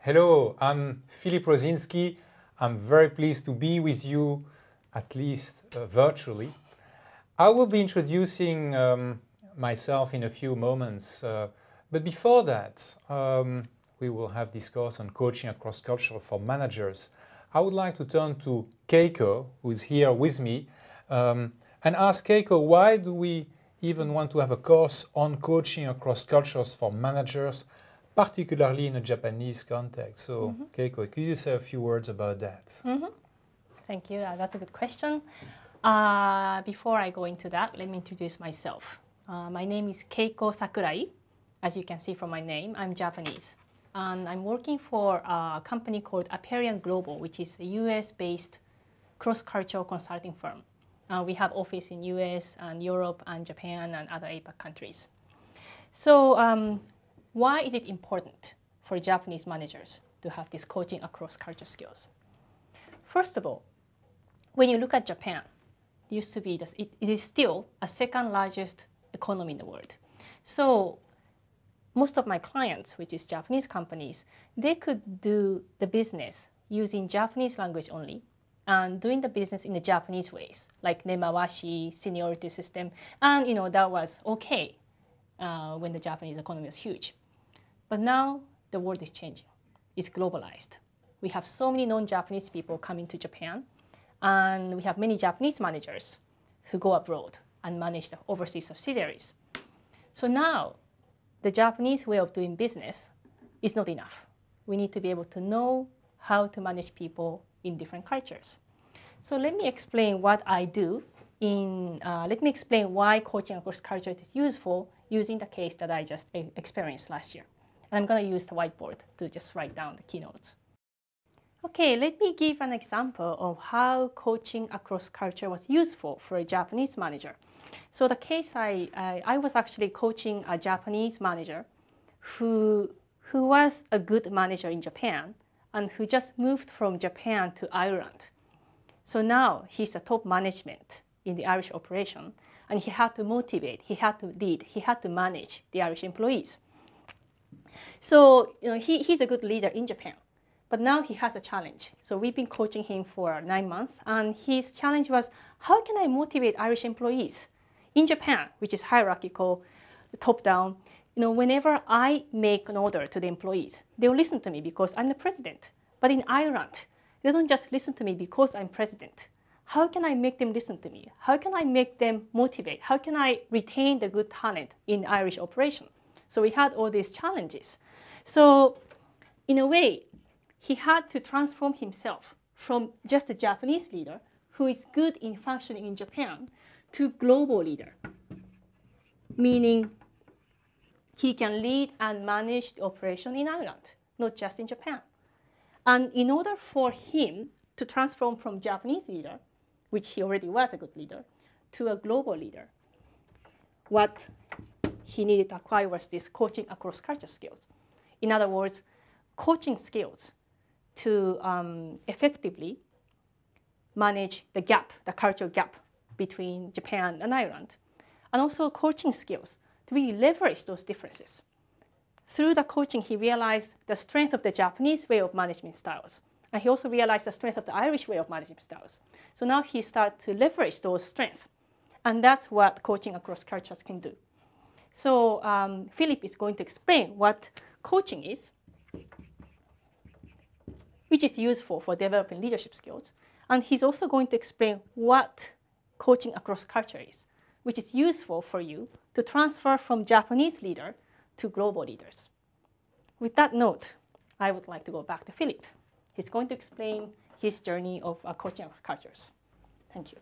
Hello, I'm Philip Rosinski. I'm very pleased to be with you, at least virtually. I will be introducing myself in a few moments, but before that, we will have discourse on coaching across culture for managers. I would like to turn to Keiko, who is here with me, and ask Keiko, why do we even want to have a course on coaching across cultures for managers, particularly in a Japanese context? So, Keiko, could you say a few words about that? Thank you. That's a good question. Before I go into that, let me introduce myself. My name is Keiko Sakurai. As you can see from my name, I'm Japanese. And I'm working for a company called Aperian Global, which is a US-based cross-cultural consulting firm. We have office in US and Europe and Japan and other APAC countries. So why is it important for Japanese managers to have this coaching across culture skills? First of all, when you look at Japan, it is still a second largest economy in the world. So most of my clients, which is Japanese companies, they could do the business using Japanese language only and doing the business in the Japanese ways, like nemawashi, seniority system. And that was okay when the Japanese economy was huge. But now the world is changing. It's globalized. We have so many non-Japanese people coming to Japan, and we have many Japanese managers who go abroad and manage the overseas subsidiaries. So now the Japanese way of doing business is not enough. We need to be able to know how to manage people in different cultures. So let me explain what I do. Let me explain why coaching across cultures is useful using the case that I just experienced last year. And I'm going to use the whiteboard to just write down the keynotes. Okay, let me give an example of how coaching across culture was useful for a Japanese manager. So the case I was actually coaching a Japanese manager who was a good manager in Japan and who just moved from Japan to Ireland. So now he's the top management in the Irish operation, and he had to motivate, he had to lead, he had to manage the Irish employees. So he's a good leader in Japan, but now he has a challenge. So we've been coaching him for 9 months, and his challenge was, how can I motivate Irish employees in Japan, which is hierarchical, top-down? Whenever I make an order to the employees, they'll listen to me because I'm the president. But in Ireland, they don't just listen to me because I'm president. How can I make them listen to me? How can I make them motivate? How can I retain the good talent in Irish operation? So we had all these challenges. So in a way, he had to transform himself from just a Japanese leader who is good in functioning in Japan to global leader, meaning he can lead and manage the operation in Ireland, not just in Japan. And in order for him to transform from Japanese leader, which he already was a good leader, to a global leader, what he needed to acquire was this coaching across culture skills. In other words, coaching skills to effectively manage the gap, the cultural gap between Japan and Ireland, and also coaching skills to really leverage those differences. Through the coaching, he realized the strength of the Japanese way of management styles. And he also realized the strength of the Irish way of management styles. So now he started to leverage those strengths. And that's what coaching across cultures can do. So Philip is going to explain what coaching is, which is useful for developing leadership skills. And he's also going to explain what coaching across culture is, which is useful for you to transfer from Japanese leader to global leaders. With that note, I would like to go back to Philip. He's going to explain his journey of coaching across cultures. Thank you.